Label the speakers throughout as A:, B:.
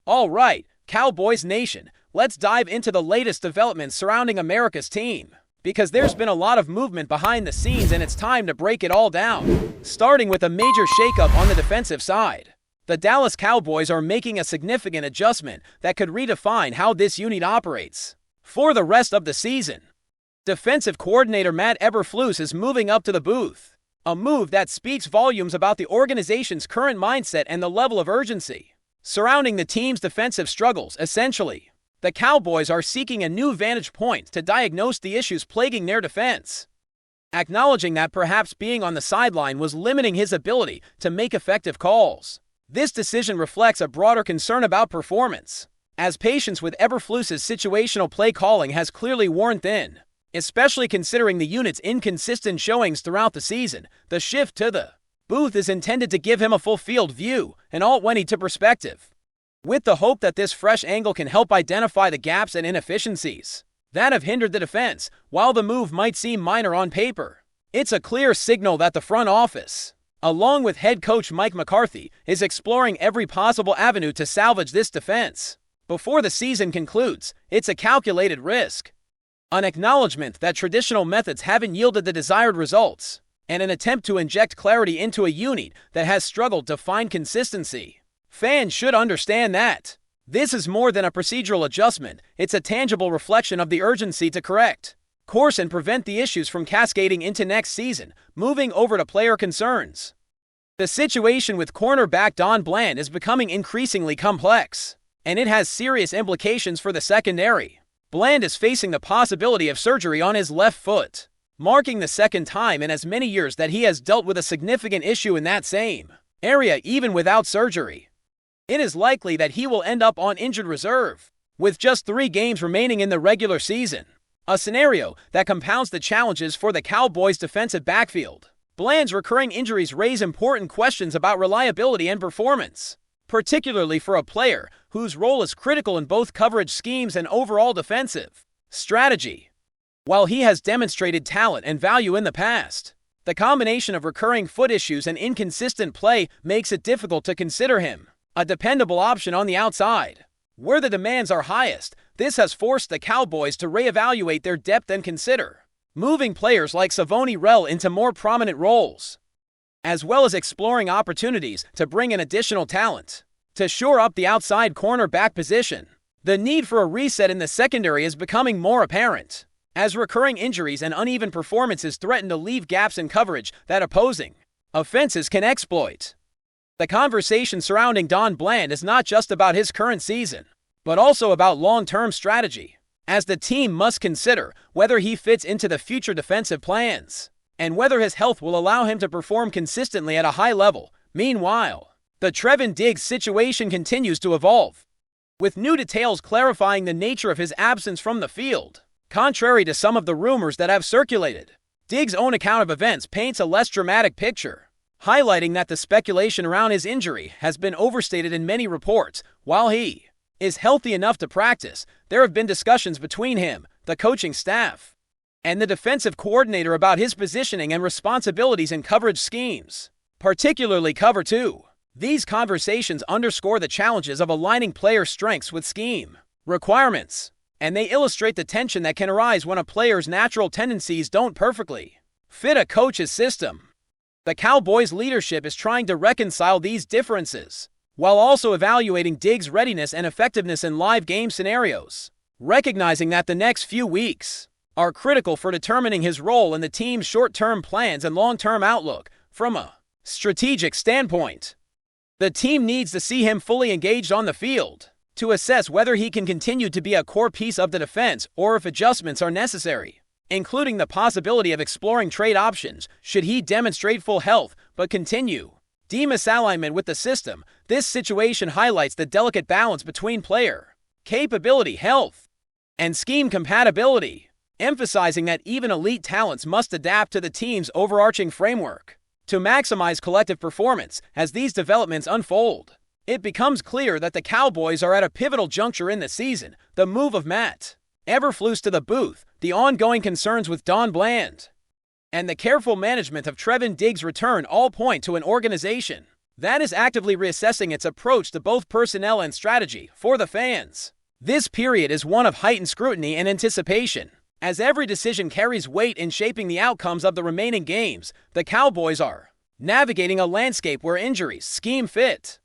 A: All right, Cowboys Nation, let's dive into the latest developments surrounding America's team. Because there's been a lot of movement behind the scenes and it's time to break it all down. Starting with a major shakeup on the defensive side. The Dallas Cowboys are making a significant adjustment that could redefine how this unit operates for the rest of the season. Defensive coordinator Matt Eberflus is moving up to the booth, a move that speaks volumes about the organization's current mindset and the level of urgency surrounding the team's defensive struggles. Essentially, the Cowboys are seeking a new vantage point to diagnose the issues plaguing their defense, acknowledging that perhaps being on the sideline was limiting his ability to make effective calls. This decision reflects a broader concern about performance, as patience with Eberflus's situational play calling has clearly worn thin. Especially considering the unit's inconsistent showings throughout the season. The shift to the booth is intended to give him a full field view and alt-20 perspective, with the hope that this fresh angle can help identify the gaps and inefficiencies that have hindered the defense. While the move might seem minor on paper, it's a clear signal that the front office, along with head coach Mike McCarthy, is exploring every possible avenue to salvage this defense before the season concludes. It's a calculated risk, an acknowledgement that traditional methods haven't yielded the desired results, and an attempt to inject clarity into a unit that has struggled to find consistency. Fans should understand that this is more than a procedural adjustment. It's a tangible reflection of the urgency to correct course and prevent the issues from cascading into next season. Moving over to player concerns. The situation with cornerback Don Bland is becoming increasingly complex, and it has serious implications for the secondary. Bland is facing the possibility of surgery on his left foot, marking the second time in as many years that he has dealt with a significant issue in that same area even without surgery. It is likely that he will end up on injured reserve, with just 3 games remaining in the regular season, a scenario that compounds the challenges for the Cowboys' defensive backfield. Bland's recurring injuries raise important questions about reliability and performance, particularly for a player whose role is critical in both coverage schemes and overall defensive strategy. While he has demonstrated talent and value in the past, the combination of recurring foot issues and inconsistent play makes it difficult to consider him a dependable option on the outside. Where the demands are highest, this has forced the Cowboys to reevaluate their depth and consider moving players like Savoni Rell into more prominent roles, as well as exploring opportunities to bring in additional talent to shore up the outside cornerback position. The need for a reset in the secondary is becoming more apparent, as recurring injuries and uneven performances threaten to leave gaps in coverage that opposing offenses can exploit. The conversation surrounding Don Bland is not just about his current season, but also about long-term strategy, as the team must consider whether he fits into the future defensive plans and whether his health will allow him to perform consistently at a high level. Meanwhile, the Trevon Diggs situation continues to evolve, with new details clarifying the nature of his absence from the field. Contrary to some of the rumors that have circulated, Diggs' own account of events paints a less dramatic picture, highlighting that the speculation around his injury has been overstated in many reports. While he is healthy enough to practice, there have been discussions between him, the coaching staff, and the defensive coordinator about his positioning and responsibilities in coverage schemes, particularly cover 2. These conversations underscore the challenges of aligning player strengths with scheme requirements, and they illustrate the tension that can arise when a player's natural tendencies don't perfectly fit a coach's system. The Cowboys' leadership is trying to reconcile these differences, while also evaluating Diggs' readiness and effectiveness in live game scenarios, recognizing that the next few weeks are critical for determining his role in the team's short-term plans and long-term outlook. From a strategic standpoint, the team needs to see him fully engaged on the field to assess whether he can continue to be a core piece of the defense or if adjustments are necessary, including the possibility of exploring trade options should he demonstrate full health but continue misalignment with the system. This situation highlights the delicate balance between player capability, health, and scheme compatibility, emphasizing that even elite talents must adapt to the team's overarching framework to maximize collective performance. As these developments unfold, it becomes clear that the Cowboys are at a pivotal juncture in the season. The move of Matt Eberflus to the booth, the ongoing concerns with Don Bland, and the careful management of Trevon Diggs' return all point to an organization that is actively reassessing its approach to both personnel and strategy for the fans. This period is one of heightened scrutiny and anticipation. As every decision carries weight in shaping the outcomes of the remaining games, the Cowboys are navigating a landscape where injuries, scheme fit,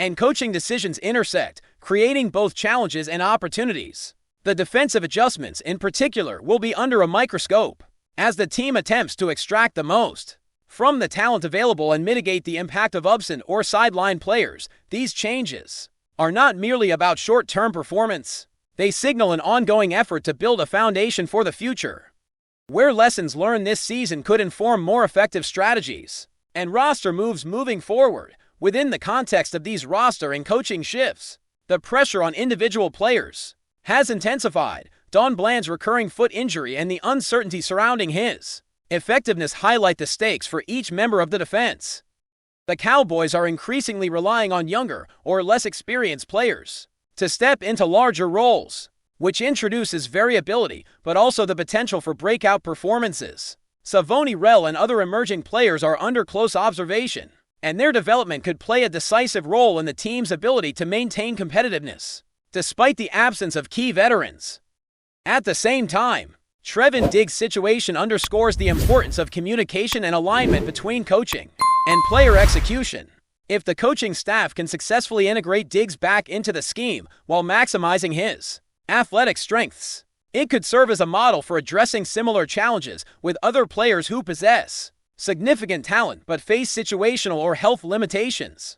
A: and coaching decisions intersect, creating both challenges and opportunities. The defensive adjustments, in particular, will be under a microscope as the team attempts to extract the most from the talent available and mitigate the impact of absent or sidelined players. These changes are not merely about short-term performance. They signal an ongoing effort to build a foundation for the future, where lessons learned this season could inform more effective strategies and roster moves moving forward. Within the context of these roster and coaching shifts, the pressure on individual players has intensified. Don Bland's recurring foot injury and the uncertainty surrounding his effectiveness highlight the stakes for each member of the defense. The Cowboys are increasingly relying on younger or less experienced players to step into larger roles, which introduces variability but also the potential for breakout performances. Savoni Rell and other emerging players are under close observation, and their development could play a decisive role in the team's ability to maintain competitiveness, despite the absence of key veterans. At the same time, Trevon Diggs' situation underscores the importance of communication and alignment between coaching and player execution. If the coaching staff can successfully integrate Diggs back into the scheme while maximizing his athletic strengths, it could serve as a model for addressing similar challenges with other players who possess significant talent but face situational or health limitations.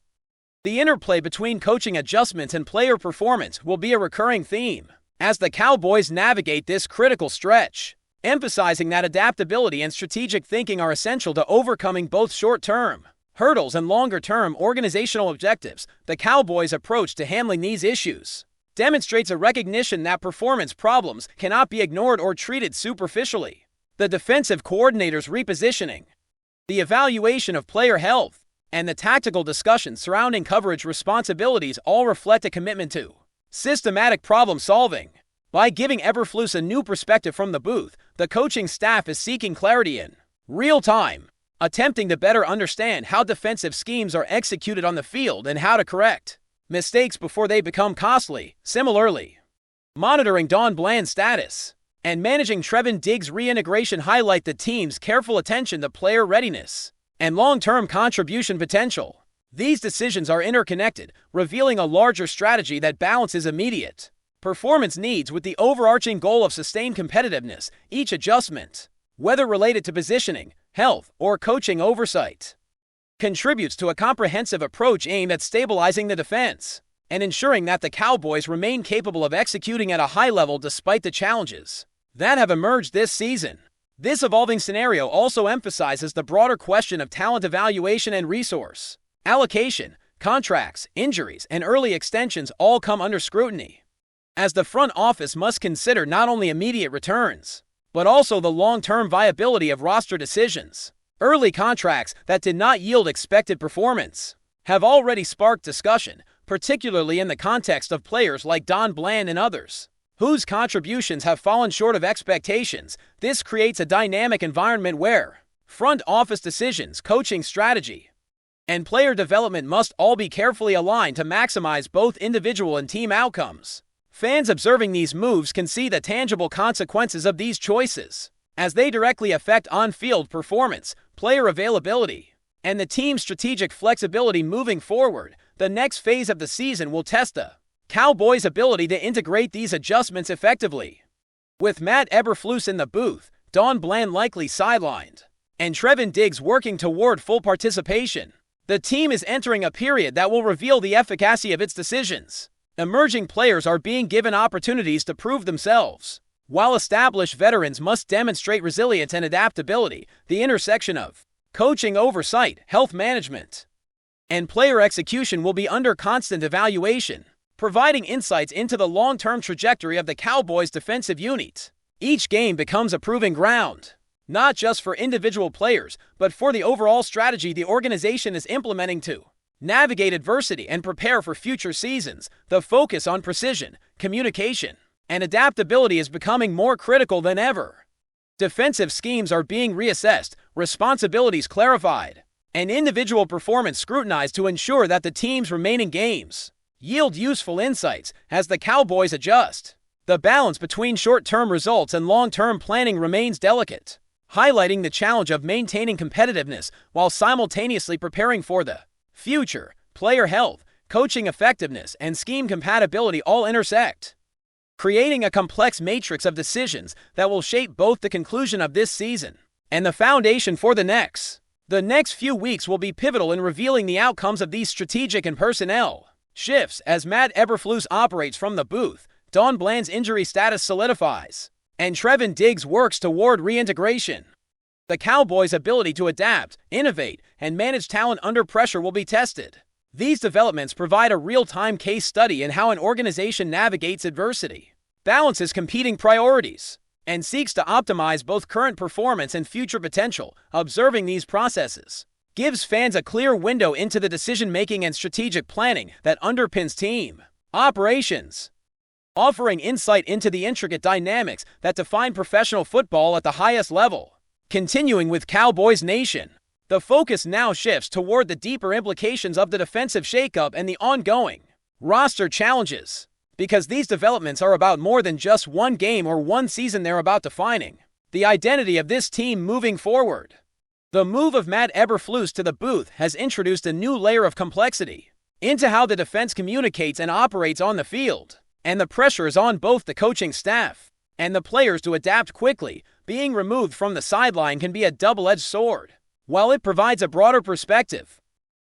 A: The interplay between coaching adjustments and player performance will be a recurring theme as the Cowboys navigate this critical stretch, emphasizing that adaptability and strategic thinking are essential to overcoming both short-term hurdles and longer-term organizational objectives. The Cowboys' approach to handling these issues demonstrates a recognition that performance problems cannot be ignored or treated superficially. The defensive coordinator's repositioning, the evaluation of player health, and the tactical discussions surrounding coverage responsibilities all reflect a commitment to systematic problem solving. By giving Eberflus a new perspective from the booth, the coaching staff is seeking clarity in real time, attempting to better understand how defensive schemes are executed on the field and how to correct mistakes before they become costly. Similarly, monitoring Don Bland's status and managing Trevon Diggs' reintegration highlight the team's careful attention to player readiness and long-term contribution potential. These decisions are interconnected, revealing a larger strategy that balances immediate performance needs with the overarching goal of sustained competitiveness. Each adjustment, whether related to positioning, health, or coaching oversight, contributes to a comprehensive approach aimed at stabilizing the defense and ensuring that the Cowboys remain capable of executing at a high level despite the challenges that have emerged this season. This evolving scenario also emphasizes the broader question of talent evaluation and resource allocation. Contracts, injuries, and early extensions all come under scrutiny, as the front office must consider not only immediate returns, but also the long-term viability of roster decisions. Early contracts that did not yield expected performance have already sparked discussion, particularly in the context of players like Don Bland and others, whose contributions have fallen short of expectations. This creates a dynamic environment where front office decisions, coaching strategy, and player development must all be carefully aligned to maximize both individual and team outcomes. Fans observing these moves can see the tangible consequences of these choices, as they directly affect on-field performance, player availability, and the team's strategic flexibility moving forward. The next phase of the season will test the Cowboys' ability to integrate these adjustments effectively. With Matt Eberflus in the booth, Don Bland likely sidelined, and Trevon Diggs working toward full participation, the team is entering a period that will reveal the efficacy of its decisions. Emerging players are being given opportunities to prove themselves, while established veterans must demonstrate resilience and adaptability. The intersection of coaching oversight, health management, and player execution will be under constant evaluation, providing insights into the long-term trajectory of the Cowboys' defensive unit. Each game becomes a proving ground, not just for individual players, but for the overall strategy the organization is implementing to navigate adversity and prepare for future seasons. The focus on precision, communication, and adaptability is becoming more critical than ever. Defensive schemes are being reassessed, responsibilities clarified, and individual performance scrutinized to ensure that the team's remaining games yield useful insights as the Cowboys adjust. The balance between short-term results and long-term planning remains delicate, highlighting the challenge of maintaining competitiveness while simultaneously preparing for the future. Player health, coaching effectiveness, and scheme compatibility all intersect, creating a complex matrix of decisions that will shape both the conclusion of this season and the foundation for the next. The next few weeks will be pivotal in revealing the outcomes of these strategic and personnel shifts as Matt Eberflus operates from the booth, Don Bland's injury status solidifies, and Trevon Diggs works toward reintegration. The Cowboys' ability to adapt, innovate, and manage talent under pressure will be tested. These developments provide a real-time case study in how an organization navigates adversity, balances competing priorities, and seeks to optimize both current performance and future potential. Observing these processes gives fans a clear window into the decision-making and strategic planning that underpins team operations, offering insight into the intricate dynamics that define professional football at the highest level. Continuing with Cowboys Nation, the focus now shifts toward the deeper implications of the defensive shakeup and the ongoing roster challenges. Because these developments are about more than just one game or one season, they're about defining the identity of this team moving forward. The move of Matt Eberflus to the booth has introduced a new layer of complexity into how the defense communicates and operates on the field, and the pressure is on both the coaching staff and the players to adapt quickly. Being removed from the sideline can be a double-edged sword. While it provides a broader perspective,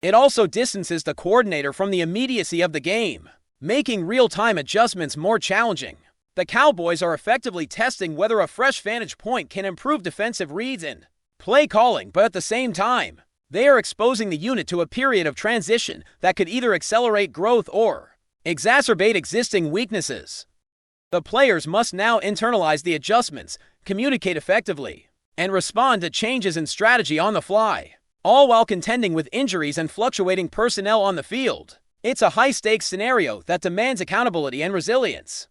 A: it also distances the coordinator from the immediacy of the game, making real-time adjustments more challenging. The Cowboys are effectively testing whether a fresh vantage point can improve defensive reads and play calling, but at the same time, they are exposing the unit to a period of transition that could either accelerate growth or exacerbate existing weaknesses. The players must now internalize the adjustments, communicate effectively, and respond to changes in strategy on the fly, all while contending with injuries and fluctuating personnel on the field. It's a high-stakes scenario that demands accountability and resilience,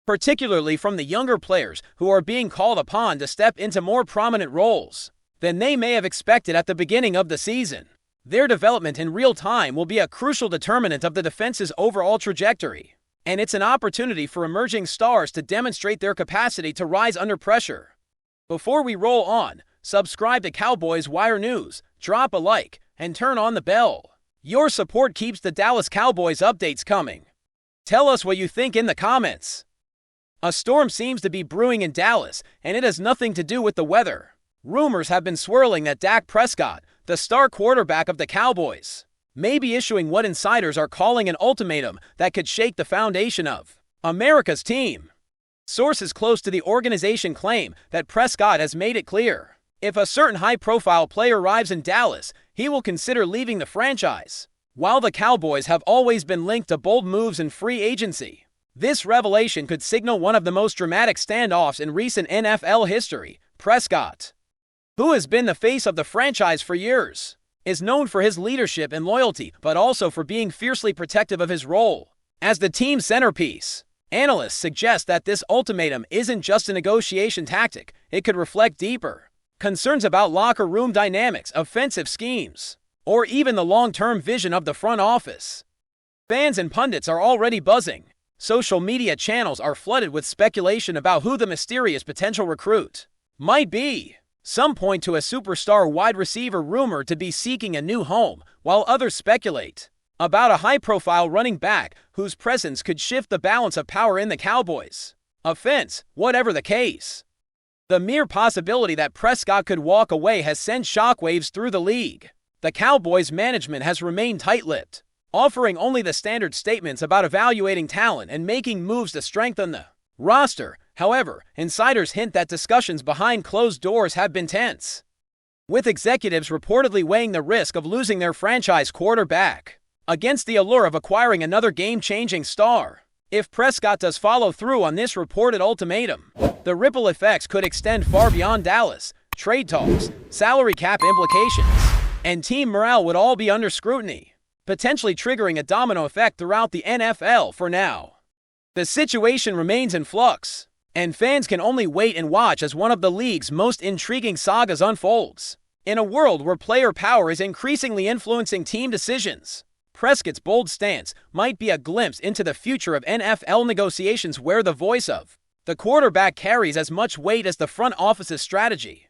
A: particularly from the younger players who are being called upon to step into more prominent roles than they may have expected at the beginning of the season. Their development in real time will be a crucial determinant of the defense's overall trajectory, and it's an opportunity for emerging stars to demonstrate their capacity to rise under pressure. Before we roll on, subscribe to Cowboys Wire News, drop a like, and turn on the bell. Your support keeps the Dallas Cowboys updates coming. Tell us what you think in the comments. A storm seems to be brewing in Dallas, and it has nothing to do with the weather. Rumors have been swirling that Dak Prescott, the star quarterback of the Cowboys, may be issuing what insiders are calling an ultimatum that could shake the foundation of America's team. Sources close to the organization claim that Prescott has made it clear, if a certain high-profile player arrives in Dallas, he will consider leaving the franchise. While the Cowboys have always been linked to bold moves in free agency, this revelation could signal one of the most dramatic standoffs in recent NFL history. Prescott, who has been the face of the franchise for years, is known for his leadership and loyalty, but also for being fiercely protective of his role as the team's centerpiece. Analysts suggest that this ultimatum isn't just a negotiation tactic. It could reflect deeper concerns about locker room dynamics, offensive schemes, or even the long-term vision of the front office. Fans and pundits are already buzzing. Social media channels are flooded with speculation about who the mysterious potential recruit might be. Some point to a superstar wide receiver rumored to be seeking a new home, while others speculate about a high-profile running back whose presence could shift the balance of power in the Cowboys' offense. Whatever the case, the mere possibility that Prescott could walk away has sent shockwaves through the league. The Cowboys' management has remained tight-lipped, offering only the standard statements about evaluating talent and making moves to strengthen the roster. However, insiders hint that discussions behind closed doors have been tense, with executives reportedly weighing the risk of losing their franchise quarterback against the allure of acquiring another game-changing star. If Prescott does follow through on this reported ultimatum, the ripple effects could extend far beyond Dallas. Trade talks, salary cap implications, and team morale would all be under scrutiny, potentially triggering a domino effect throughout the NFL. For now, the situation remains in flux, and fans can only wait and watch as one of the league's most intriguing sagas unfolds. In a world where player power is increasingly influencing team decisions, Prescott's bold stance might be a glimpse into the future of NFL negotiations where the voice of the quarterback carries as much weight as the front office's strategy.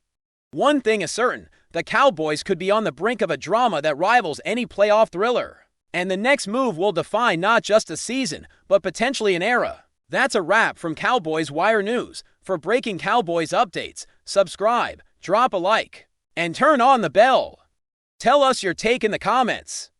A: One thing is certain, the Cowboys could be on the brink of a drama that rivals any playoff thriller. And the next move will define not just a season, but potentially an era. That's a wrap from Cowboys Wire News. For breaking Cowboys updates, subscribe, drop a like, and turn on the bell. Tell us your take in the comments.